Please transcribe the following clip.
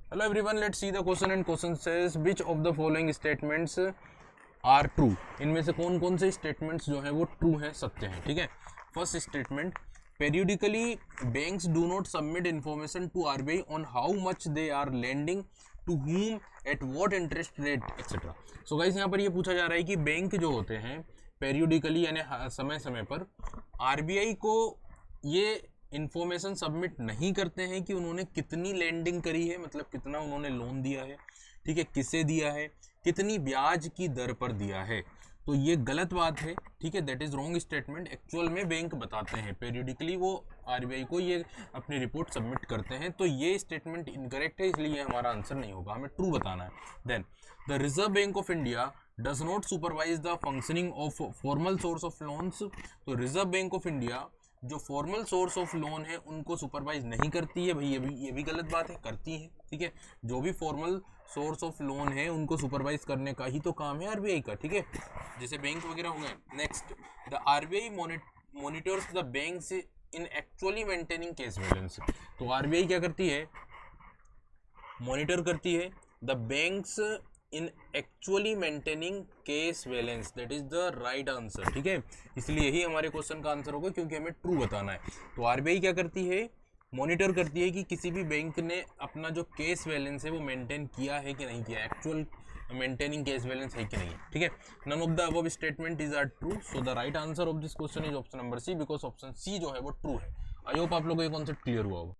Hello everyone, let's see the question and question says which of the following statements are true. इनमें से कौन कौन से statements जो है वो ट्रू है, सत्य है। ठीक है, first statement, periodically banks do not submit information to RBI on how much they are lending to whom at what interest rate etcetera. So guys, यहाँ पर ये पूछा जा रहा है कि बैंक जो होते हैं पेरियोडिकली यानी समय समय पर आरबीआई को ये इंफॉर्मेशन सबमिट नहीं करते हैं कि उन्होंने कितनी लैंडिंग करी है, मतलब कितना उन्होंने लोन दिया है, ठीक है, किसे दिया है, कितनी ब्याज की दर पर दिया है। तो ये गलत बात है, ठीक है, that is wrong statement. Actual में बैंक बताते हैं, पेरियोडिकली वो आरबीआई को ये अपनी रिपोर्ट सबमिट करते हैं। तो ये स्टेटमेंट इनकरेक्ट है, इसलिए हमारा आंसर नहीं होगा, हमें ट्रू बताना है। Then the reserve bank of India does not supervise the functioning of formal source of loans. तो रिजर्व बैंक ऑफ इंडिया जो फॉर्मल सोर्स ऑफ लोन है उनको सुपरवाइज नहीं करती है। भाई ये भी गलत बात है, करती है। ठीक है, जो भी फॉर्मल सोर्स ऑफ लोन है उनको सुपरवाइज करने का ही तो काम है आरबीआई का। ठीक है, जैसे बैंक वगैरह हो गए। Next, the RBI monitors the banks in actually maintaining cash balance. तो आरबीआई क्या करती है, मॉनिटर करती है the banks in actually maintaining case balance. That is the right answer. ठीक है, इसलिए यही हमारे क्वेश्चन का आंसर होगा, क्योंकि हमें ट्रू बताना है। तो आरबीआई क्या करती है, मॉनिटर करती है कि किसी भी बैंक ने अपना जो केस बैलेंस है वो मेंटेन किया है कि नहीं किया, एक्चुअल मेंटेनिंग केस बैलेंस है कि नहीं। ठीक है, none of the above statement is are true. So the right answer of this question is option number C, because option C जो है वो ट्रू है। आई होप आप लोगों को ये कॉन्सेप्ट क्लियर हुआ होगा।